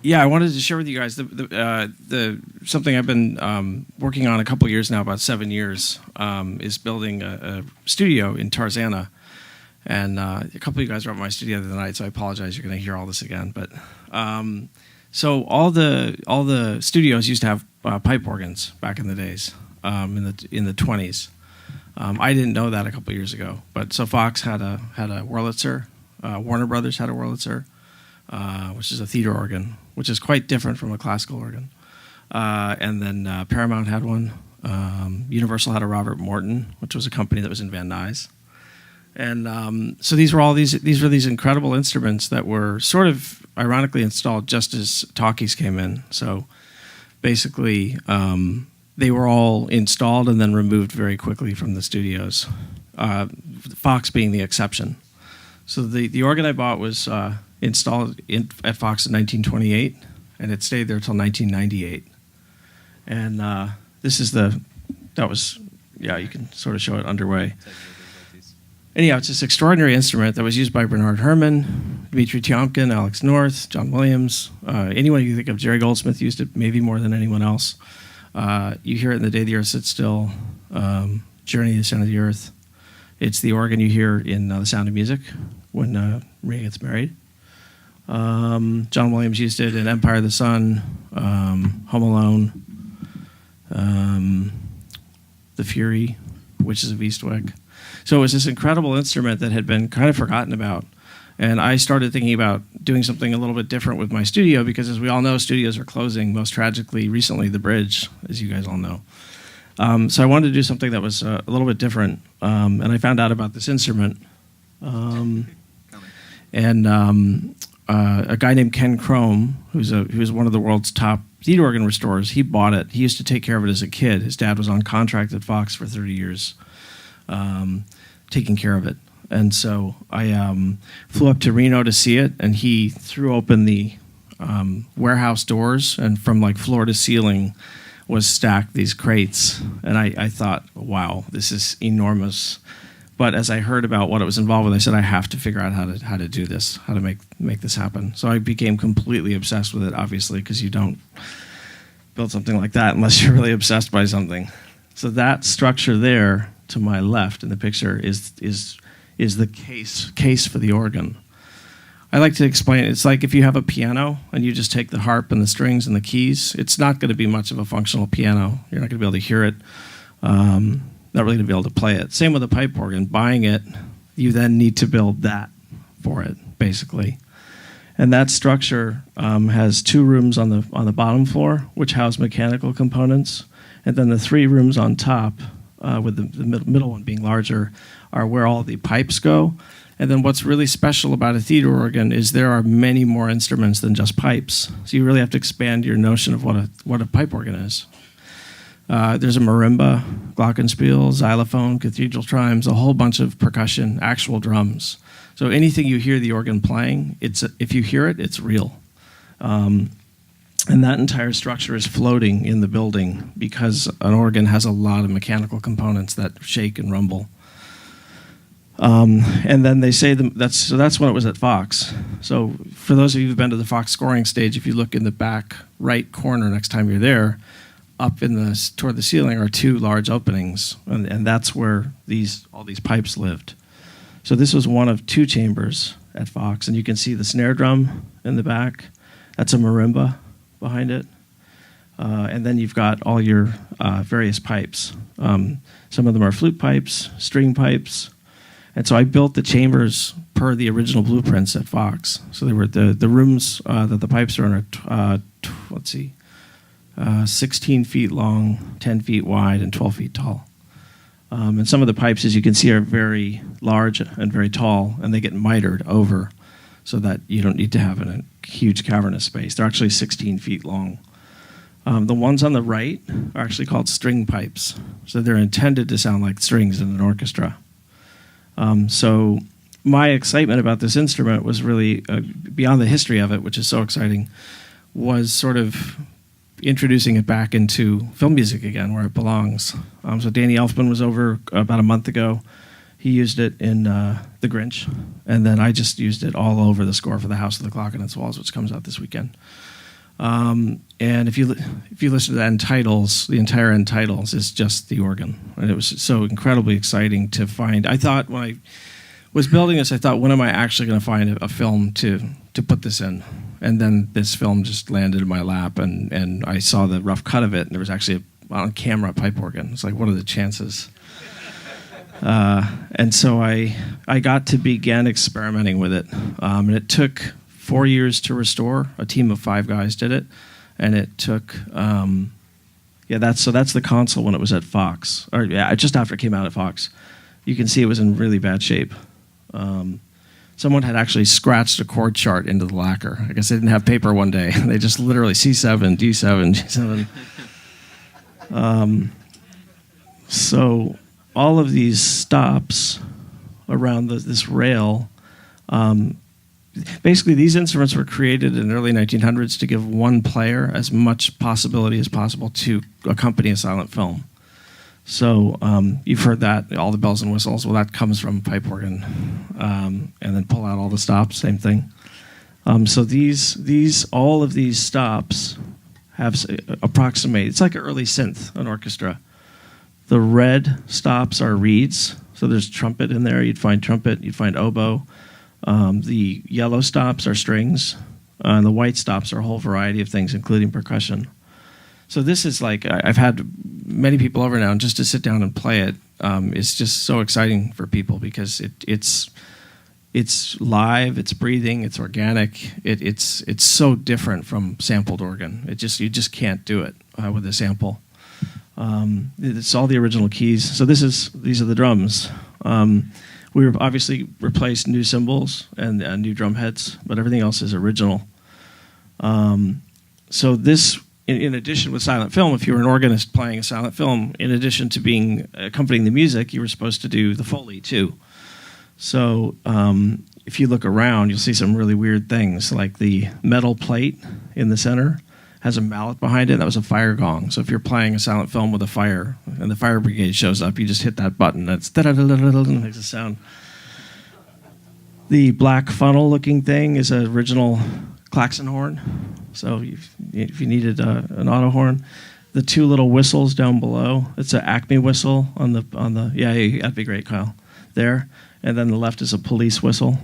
Yeah, I wanted to share with you guys the something I've been working on a couple of years now, about 7 years, is building a studio in Tarzana. And a couple of you guys were at my studio the other night, so I apologize. You're going to hear all this again. But so all the studios used to have pipe organs back in the days, in the 20s. I didn't know that a couple of years ago. But so Fox had a Wurlitzer, Warner Brothers had a Wurlitzer, which is a theater organ, which is quite different from a classical organ. And then Paramount had one. Universal had a Robert Morton, which was a company that was in Van Nuys. And so these were these incredible instruments that were sort of ironically installed just as talkies came in. So basically, they were all installed and then removed very quickly from the studios, Fox being the exception. So the organ I bought was installed at Fox in 1928, and it stayed there till 1998. And you can sort of show it underway. Anyhow, it's this extraordinary instrument that was used by Bernard Herrmann, Dmitri Tiomkin, Alex North, John Williams. Anyone you think of, Jerry Goldsmith used it maybe more than anyone else. You hear it in The Day the Earth Sits Still, Journey to the Center of the Earth. It's the organ you hear in The Sound of Music when Maria gets married. John Williams used it in Empire of the Sun, Home Alone, The Fury, Witches of Eastwick. So it was this incredible instrument that had been kind of forgotten about. And I started thinking about doing something a little bit different with my studio because, as we all know, studios are closing, most tragically recently, The Bridge, as you guys all know. So I wanted to do something that was a little bit different. And I found out about this instrument. And a guy named Ken Crome, who's one of the world's top theater organ restorers, he bought it. He used to take care of it as a kid. His dad was on contract at Fox for 30 years. Taking care of it. And so I flew up to Reno to see it, and he threw open the warehouse doors, and from like floor to ceiling was stacked these crates. And I thought, wow, this is enormous. But as I heard about what it was involved with, I said, I have to figure out how to do this, how to make this happen. So I became completely obsessed with it, obviously, because you don't build something like that unless you're really obsessed by something. So that structure there to my left in the picture is the case for the organ. I like to explain it's like if you have a piano and you just take the harp and the strings and the keys, it's not going to be much of a functional piano. You're not going to be able to hear it, not really going to be able to play it. Same with a pipe organ. Buying it, you then need to build that for it, basically. And that structure has 2 rooms on the bottom floor, which house mechanical components, and then the 3 rooms on top, with the middle one being larger, are where all the pipes go. And then what's really special about a theater organ is there are many more instruments than just pipes. So you really have to expand your notion of what a pipe organ is. There's a marimba, glockenspiel, xylophone, cathedral chimes, a whole bunch of percussion, actual drums. So anything you hear the organ playing, if you hear it, it's real. And that entire structure is floating in the building because an organ has a lot of mechanical components that shake and rumble. And then they say that's when it was at Fox. So for those of you who've been to the Fox scoring stage, if you look in the back right corner next time you're there, up toward the ceiling are 2 large openings, and that's where all these pipes lived. So this was one of 2 chambers at Fox, and you can see the snare drum in the back. That's a marimba behind it. And then you've got all your various pipes. Some of them are flute pipes, string pipes. And so I built the chambers per the original blueprints at Fox. So they were the rooms that the pipes are in are, 16 feet long, 10 feet wide, and 12 feet tall. And some of the pipes, as you can see, are very large and very tall, and they get mitered over so that you don't need to have a huge cavernous space. They're actually 16 feet long. The ones on the right are actually called string pipes. So they're intended to sound like strings in an orchestra. So my excitement about this instrument was really, beyond the history of it, which is so exciting, was sort of introducing it back into film music again, where it belongs. So Danny Elfman was over about a month ago. He used it in The Grinch, and then I just used it all over the score for The House of the Clock on Its Walls, which comes out this weekend. And if you listen to that in titles, the entire end titles is just the organ, and it was so incredibly exciting to find. I thought when I was building this, I thought, when am I actually going to find a film to put this in? And then this film just landed in my lap, and I saw the rough cut of it, and there was actually on camera pipe organ. It's like, what are the chances? And so I got to begin experimenting with it, and it took 4 years to restore. A team of 5 guys did it, and it took that's the console when it was at Fox, or just after it came out at Fox. You can see it was in really bad shape. Someone had actually scratched a chord chart into the lacquer. I guess they didn't have paper one day. They just literally C7, D7, G7. So all of these stops around this rail, basically these instruments were created in the early 1900s to give one player as much possibility as possible to accompany a silent film. So you've heard that, all the bells and whistles. Well, that comes from pipe organ. And then pull out all the stops, same thing. So all of these stops have approximate. It's like an early synth, an orchestra. The red stops are reeds. So there's trumpet in there. You'd find trumpet. You'd find oboe. The yellow stops are strings. And the white stops are a whole variety of things, including percussion. So this is like, I've had many people over now, and just to sit down and play it is just so exciting for people, because it's live, it's breathing, it's organic, it's so different from sampled organ. You just can't do it with a sample. It's all the original keys. So these are the drums. We obviously replaced new cymbals and new drum heads, but everything else is original. So this, in addition with silent film, if you were an organist playing a silent film, in addition to accompanying the music, you were supposed to do the Foley too. So if you look around, you'll see some really weird things, like the metal plate in the center has a mallet behind it. That was a fire gong. So if you're playing a silent film with a fire and the fire brigade shows up, you just hit that button. That's da-da-da-da-da-da, makes a sound. The black funnel-looking thing is an original klaxon horn. So if you needed an auto horn, the 2 little whistles down below, it's an Acme whistle on the that'd be great, Kyle. There, and then the left is a police whistle,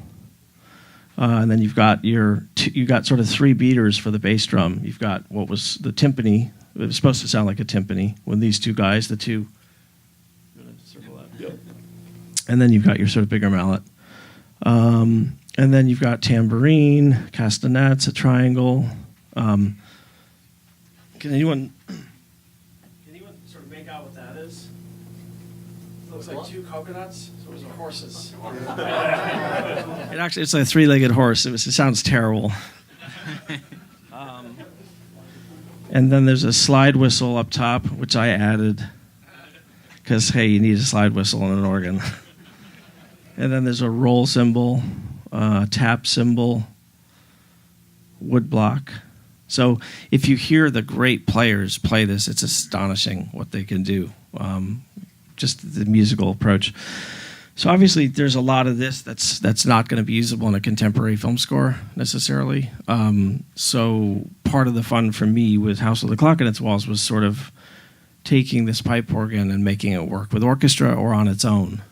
and then you've got sort of 3 beaters for the bass drum. You've got what was the timpani. It was supposed to sound like a timpani when these 2 guys, the 2. Circle that. Yep. And then you've got your sort of bigger mallet. And then you've got tambourine, castanets, a triangle. Can anyone sort of make out what that is? It looks like 2 coconuts. So those are horses. It's like a 3-legged horse. It sounds terrible. And then there's a slide whistle up top, which I added because, hey, you need a slide whistle on an organ. And then there's a roll cymbal, tap cymbal, wood block. So if you hear the great players play this, it's astonishing what they can do, just the musical approach. So obviously there's a lot of this that's not going to be usable in a contemporary film score necessarily. So part of the fun for me with House of the Clock in Its Walls was sort of taking this pipe organ and making it work with orchestra or on its own.